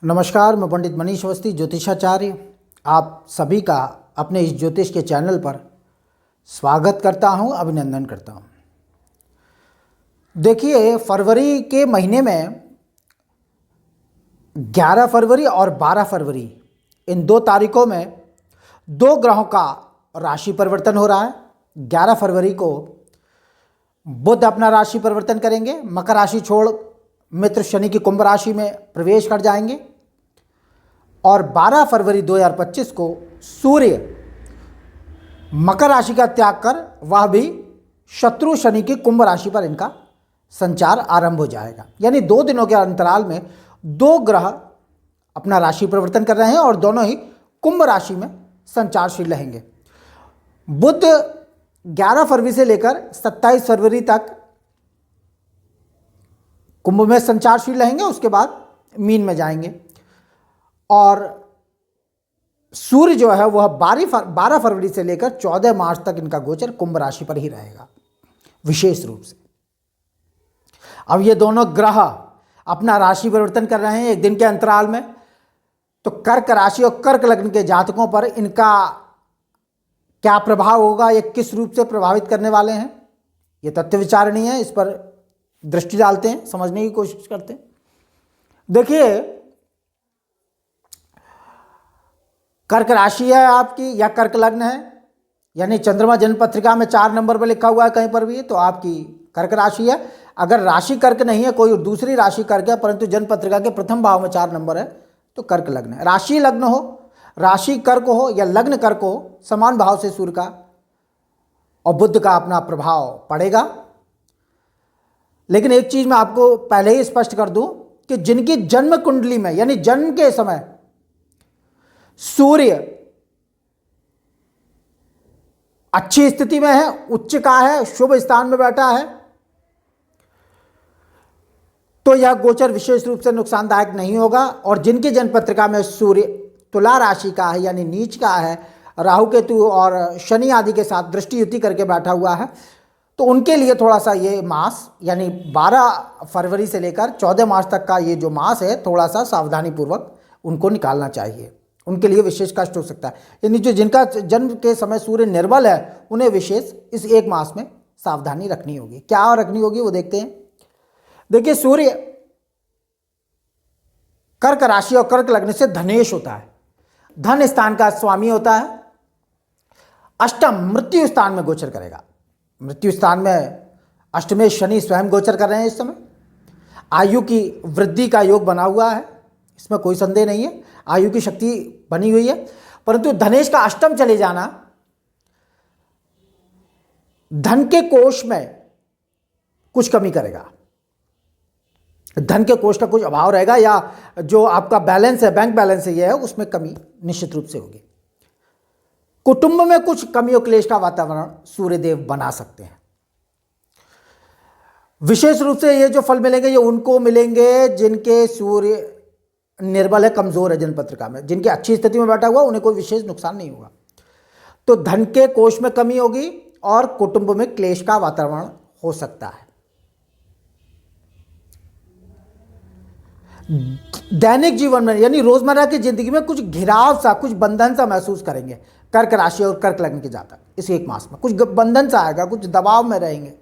नमस्कार, मैं पंडित मनीष अवस्थी, ज्योतिषाचार्य, आप सभी का अपने इस ज्योतिष के चैनल पर स्वागत करता हूं, अभिनंदन करता हूं। देखिए, फरवरी के महीने में 11 फरवरी और 12 फरवरी इन 2 तारीखों में 2 ग्रहों का राशि परिवर्तन हो रहा है। 11 फरवरी को बुध अपना राशि परिवर्तन करेंगे, मकर राशि छोड़ मित्र शनि की कुंभ राशि में प्रवेश कर जाएंगे और 12 फरवरी 2025 को सूर्य मकर राशि का त्याग कर वह भी शत्रु शनि की कुंभ राशि पर इनका संचार आरंभ हो जाएगा। यानी 2 दिनों के अंतराल में 2 ग्रह अपना राशि परिवर्तन कर रहे हैं और दोनों ही कुंभ राशि में संचारशील रहेंगे। बुध 11 फरवरी से लेकर 27 फरवरी तक कुंभ में संचारशील रहेंगे, उसके बाद मीन में जाएंगे और सूर्य जो है वह 12 फरवरी से लेकर 14 मार्च तक इनका गोचर कुंभ राशि पर ही रहेगा विशेष रूप से। अब ये दोनों ग्रह अपना राशि परिवर्तन कर रहे हैं एक दिन के अंतराल में, तो कर्क राशि और कर्क लग्न के जातकों पर इनका क्या प्रभाव होगा, ये किस रूप से प्रभावित करने वाले हैं, ये तथ्य विचारणीय है। इस पर दृष्टि डालते हैं, समझने की कोशिश करते हैं। देखिए, कर्क राशि है आपकी या कर्क लग्न है, यानी चंद्रमा जन्म पत्रिका में 4 नंबर पर लिखा हुआ है कहीं पर भी, तो आपकी कर्क राशि है। अगर राशि कर्क नहीं है, कोई दूसरी राशि कर्क है परंतु जन्म पत्रिका के प्रथम भाव में 4 नंबर है, तो कर्क लग्न है। राशि लग्न हो, राशि कर्क हो या लग्न कर्क हो, समान भाव से सूर्य का और बुध का अपना प्रभाव पड़ेगा। लेकिन एक चीज मैं आपको पहले ही स्पष्ट कर दूं कि जिनकी जन्म कुंडली में यानी जन्म के समय सूर्य अच्छी स्थिति में है, उच्च का है, शुभ स्थान में बैठा है, तो यह गोचर विशेष रूप से नुकसानदायक नहीं होगा। और जिनकी जन्म पत्रिका में सूर्य तुला राशि का है यानी नीच का है, राहु केतु और शनि आदि के साथ दृष्टि युति करके बैठा हुआ है, तो उनके लिए थोड़ा सा ये मास यानी 12 फरवरी से लेकर 14 मार्च तक का ये जो मास है, थोड़ा सा सावधानी पूर्वक उनको निकालना चाहिए। उनके लिए विशेष कष्ट हो सकता है। यानी जो जिनका जन्म के समय सूर्य निर्बल है, उन्हें विशेष इस 1 मास में सावधानी रखनी होगी। क्या रखनी होगी वो देखते हैं। देखिए, सूर्य कर्क राशि और कर्क लग्न से धनेश होता है, धन स्थान का स्वामी होता है। अष्टम मृत्यु स्थान में गोचर करेगा। मृत्यु स्थान में अष्टमेश शनि स्वयं गोचर कर रहे हैं इस समय। आयु की वृद्धि का योग बना हुआ है, इसमें कोई संदेह नहीं है, आयु की शक्ति बनी हुई है। परंतु धनेश का अष्टम चले जाना धन के कोष में कुछ कमी करेगा, धन के कोष का कुछ अभाव रहेगा, या जो आपका बैलेंस है, बैंक बैलेंस है, यह है, उसमें कमी निश्चित रूप से होगी। कुटुंब में कुछ कमी और क्लेश का वातावरण सूर्यदेव बना सकते हैं। विशेष रूप से ये जो फल मिलेंगे ये उनको मिलेंगे जिनके सूर्य निर्बल है, कमजोर है जन्म पत्रिका में। जिनकी अच्छी स्थिति में बैठा हुआ उन्हें कोई विशेष नुकसान नहीं होगा। तो धन के कोष में कमी होगी और कुटुंब में क्लेश का वातावरण हो सकता है। दैनिक जीवन में यानी रोजमर्रा की जिंदगी में कुछ घिराव सा, कुछ बंधन सा महसूस करेंगे कर्क राशि और कर्क लग्न के जातक। इस 1 मास में कुछ बंधन सा आएगा, कुछ दबाव में रहेंगे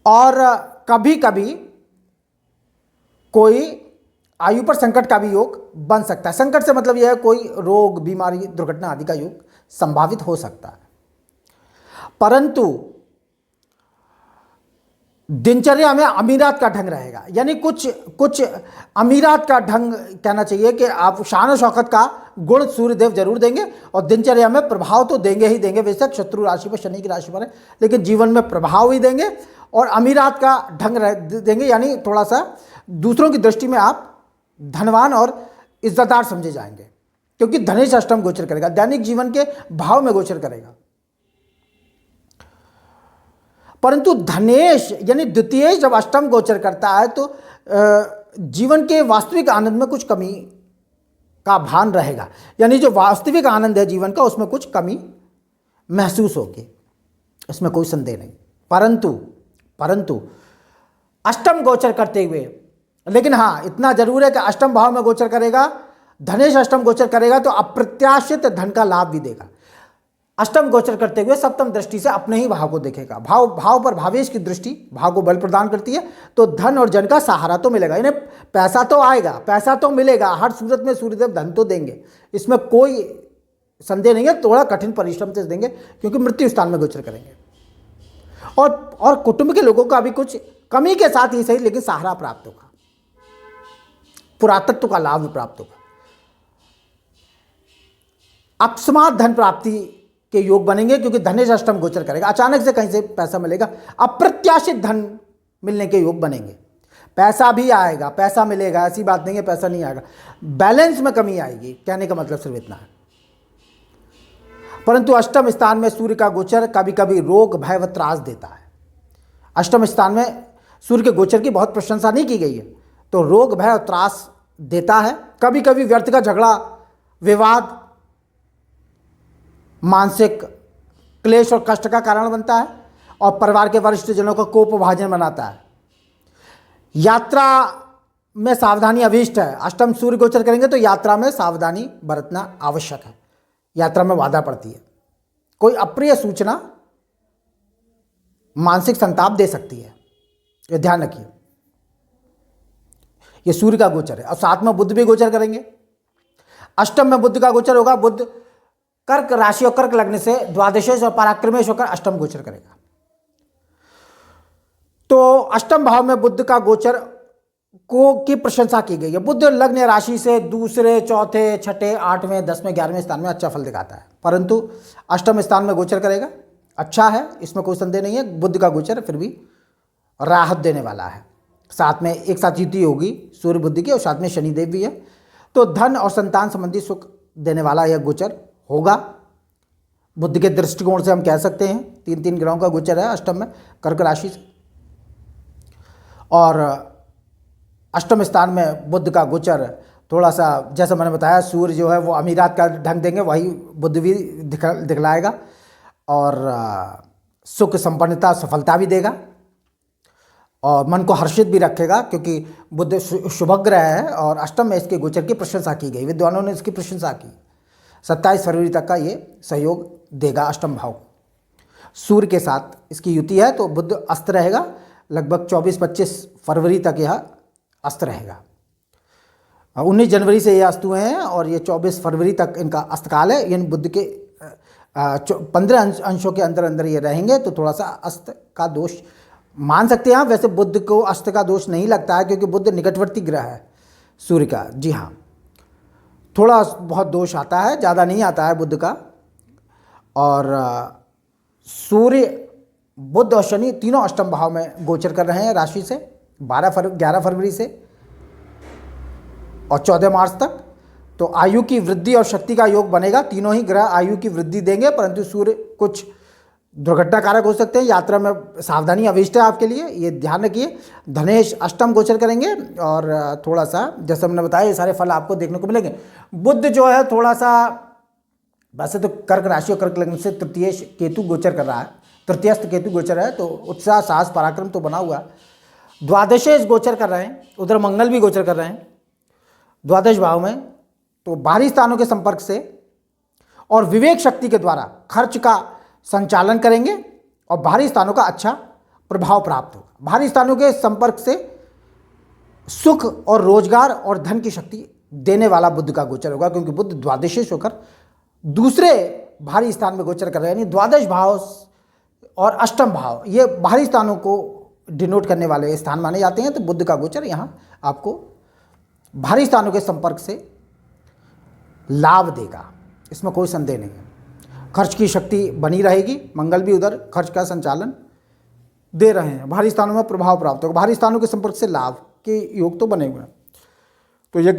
और कभी कभी कोई आयु पर संकट का भी योग बन सकता है। संकट से मतलब यह है कोई रोग, बीमारी, दुर्घटना आदि का योग संभावित हो सकता है। परंतु दिनचर्या में अमीरात का ढंग रहेगा, यानी कुछ अमीरात का ढंग कहना चाहिए कि आप शान और शौकत का गुण सूर्यदेव जरूर देंगे और दिनचर्या में प्रभाव तो देंगे ही देंगे। बेशक शत्रु राशि पर, शनि की राशि पर है, लेकिन जीवन में प्रभाव ही देंगे और अमीरात का ढंग देंगे, यानी थोड़ा सा दूसरों की दृष्टि में आप धनवान और इज्जतदार समझे जाएंगे, क्योंकि धनेश अष्टम गोचर करेगा, दैनिक जीवन के भाव में गोचर करेगा। परंतु धनेश यानी द्वितीय जब अष्टम गोचर करता है तो जीवन के वास्तविक आनंद में कुछ कमी का भान रहेगा, यानी जो वास्तविक आनंद है जीवन का उसमें कुछ कमी महसूस होगी, इसमें कोई संदेह नहीं। परंतु अष्टम गोचर करते हुए लेकिन हाँ, इतना जरूर है कि अष्टम भाव में गोचर करेगा, धनेश अष्टम गोचर करेगा तो अप्रत्याशित धन का लाभ भी देगा। अष्टम गोचर करते हुए सप्तम दृष्टि से अपने ही भाव को देखेगा। भाव पर भावेश की दृष्टि भाव को बल प्रदान करती है, तो धन और जन का सहारा तो मिलेगा, इन्हें पैसा तो आएगा, पैसा तो मिलेगा, हर सूरत में सूर्यदेव धन तो देंगे, इसमें कोई संदेह नहीं है। थोड़ा कठिन परिश्रम से देंगे क्योंकि मृत्यु स्थान में गोचर करेंगे। और कुटुंब के लोगों का भी कुछ कमी के साथ ही सही लेकिन सहारा प्राप्त होगा, पुरातत्व का लाभ प्राप्त होगा। अकस्मात धन प्राप्ति के योग बनेंगे क्योंकि धनेश अष्टम गोचर करेगा, अचानक से कहीं से पैसा मिलेगा, अप्रत्याशित धन मिलने के योग बनेंगे। पैसा भी आएगा, पैसा मिलेगा, ऐसी बात नहीं है पैसा नहीं आएगा, बैलेंस में कमी आएगी, कहने का मतलब सिर्फ इतना है। परंतु अष्टम स्थान में सूर्य का गोचर कभी कभी रोग भय व त्रास देता है। अष्टम स्थान में सूर्य के गोचर की बहुत प्रशंसा नहीं की गई है, तो रोग भय और त्रास देता है। कभी कभी व्यर्थ का झगड़ा, विवाद, मानसिक क्लेश और कष्ट का कारण बनता है और परिवार के वरिष्ठ जनों का कोप भाजन बनाता है। यात्रा में सावधानी अभीष्ट है। अष्टम सूर्य गोचर करेंगे तो यात्रा में सावधानी बरतना आवश्यक है, यात्रा में बाधा पड़ती है। कोई अप्रिय सूचना मानसिक संताप दे सकती है, ये ध्यान रखिए। ये सूर्य का गोचर है। और साथ में बुध भी गोचर करेंगे। अष्टम में बुध का गोचर होगा। बुध कर्क राशि और कर्क लग्न से द्वादशेश और पराक्रमेश होकर अष्टम गोचर करेगा। तो अष्टम भाव में बुध का गोचर की प्रशंसा की गई है। बुध लग्न राशि से दूसरे, चौथे, छठे, 8वें, 10वें, 11वें स्थान में अच्छा फल दिखाता है, परंतु अष्टम स्थान में गोचर करेगा, अच्छा है, इसमें कोई संदेह नहीं है। बुध का गोचर फिर भी राहत देने वाला है। साथ में एक साथ युति होगी सूर्य बुध की और साथ में शनिदेव भी है, तो धन और संतान संबंधी सुख देने वाला यह गोचर होगा। बुध के दृष्टिकोण से हम कह सकते हैं 3 ग्रहों का गोचर है अष्टम में कर्क राशि से। और अष्टम स्थान में बुध का गोचर थोड़ा सा, जैसा मैंने बताया, सूर्य जो है वो अमीरात का ढंग देंगे, वही बुध भी दिखलाएगा और सुख संपन्नता सफलता भी देगा और मन को हर्षित भी रखेगा, क्योंकि बुध शुभ ग्रह है और अष्टम में इसके गोचर की प्रशंसा की गई, विद्वानों ने इसकी प्रशंसा की। 27 फरवरी तक का ये सहयोग देगा अष्टम भाव। सूर्य के साथ इसकी युति है तो बुध अस्त रहेगा, लगभग 24-25 फरवरी तक यह अस्त रहेगा। 19 जनवरी से ये अस्त हुए हैं और ये 24 फरवरी तक इनका अस्तकाल है। इन बुध के 15 अंशों के अंदर अंदर ये रहेंगे, तो थोड़ा सा अस्त का दोष मान सकते हैं आप। वैसे बुध को अस्त का दोष नहीं लगता है क्योंकि बुध निकटवर्ती ग्रह है सूर्य का। जी हाँ, थोड़ा बहुत दोष आता है, ज़्यादा नहीं आता है बुध का। और सूर्य, बुध और शनि तीनों अष्टम भाव में गोचर कर रहे हैं राशि से 11 फरवरी से और 14 मार्च तक। तो आयु की वृद्धि और शक्ति का योग बनेगा। तीनों ही ग्रह आयु की वृद्धि देंगे, परंतु सूर्य कुछ दुर्घटना कारक हो सकते हैं। यात्रा में सावधानी अभिष्ट है आपके लिए, ये ध्यान रखिए। धनेश अष्टम गोचर करेंगे और थोड़ा सा, जैसे हमने बताया, ये सारे फल आपको देखने को मिलेंगे। बुध जो है थोड़ा सा, वैसे तो कर्क राशि और कर्क लग्न से तृतीय केतु गोचर कर रहा है, तृतीयस्थ केतु गोचर है, तो उत्साह साहस पराक्रम तो बना हुआ है। द्वादशेश गोचर कर रहे हैं, उधर मंगल भी गोचर कर रहे हैं द्वादश भाव में, तो बाहरी स्थानों के संपर्क से और विवेक शक्ति के द्वारा खर्च का संचालन करेंगे और बाहरी स्थानों का अच्छा प्रभाव प्राप्त होगा। बाहरी स्थानों के संपर्क से सुख और रोजगार और धन की शक्ति देने वाला बुध का गोचर होगा, क्योंकि बुध द्वादशेश होकर दूसरे भारी स्थान में गोचर कर रहे हैं। यानी द्वादश भाव और अष्टम भाव ये बाहरी स्थानों को डिनोट करने वाले स्थान माने जाते हैं। तो बुध का गोचर यहाँ आपको भारी स्थानों के संपर्क से लाभ देगा, इसमें कोई संदेह नहीं है। खर्च की शक्ति बनी रहेगी, मंगल भी उधर खर्च का संचालन दे रहे हैं। भारी स्थानों में प्रभाव प्राप्त होगा, भारी स्थानों के संपर्क से लाभ के योग तो बने हुए हैं। तो ये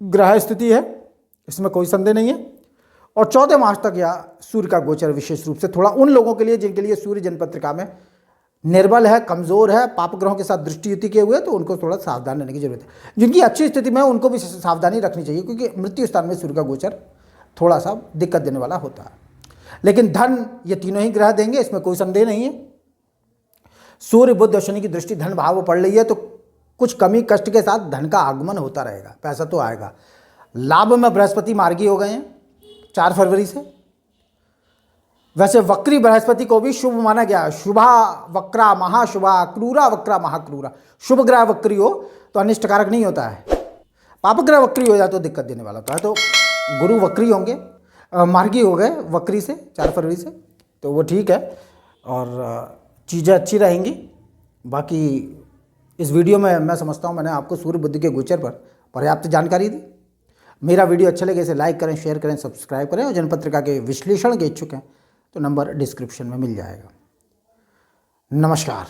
ग्रह स्थिति है, इसमें कोई संदेह नहीं है। और 14 मार्च तक यह सूर्य का गोचर विशेष रूप से थोड़ा उन लोगों के लिए जिनके लिए सूर्य जन्मपत्रिका में निर्बल है, कमज़ोर है, पाप ग्रहों के साथ दृष्टि युति किए हुए, तो उनको थोड़ा सावधान रहने की जरूरत है। जिनकी अच्छी स्थिति में उनको भी सावधानी रखनी चाहिए, क्योंकि मृत्यु स्थान में सूर्य का गोचर थोड़ा सा दिक्कत देने वाला होता है। लेकिन धन ये तीनों ही ग्रह देंगे, इसमें कोई संदेह नहीं है। सूर्य, बुध और शनि की दृष्टि धन भाव पर पड़ रही है, तो कुछ कमी कष्ट के साथ धन का आगमन होता रहेगा, पैसा तो आएगा। लाभ में बृहस्पति मार्गी हो गए हैं 4 फरवरी से। वैसे वक्री बृहस्पति को भी शुभ माना गया, शुभा वक्रा महाशुभा, क्रूरा वक्रा महाक्रूरा। शुभ ग्रह वक्री हो तो अनिष्टकारक नहीं होता है, पाप ग्रह वक्री हो जाए तो दिक्कत देने वाला होता है। तो गुरु वक्री होंगे, मार्गी हो गए वक्री से 4 फरवरी से, तो वो ठीक है और चीज़ें अच्छी रहेंगी। बाकी इस वीडियो में मैं समझता हूँ मैंने आपको सूर्य बुध के गोचर पर पर्याप्त जानकारी दी। मेरा वीडियो अच्छा लगे इसे लाइक करें, शेयर करें, सब्सक्राइब करें और जनपत्रिका के विश्लेषण के इच्छुक हैं तो नंबर डिस्क्रिप्शन में मिल जाएगा। नमस्कार।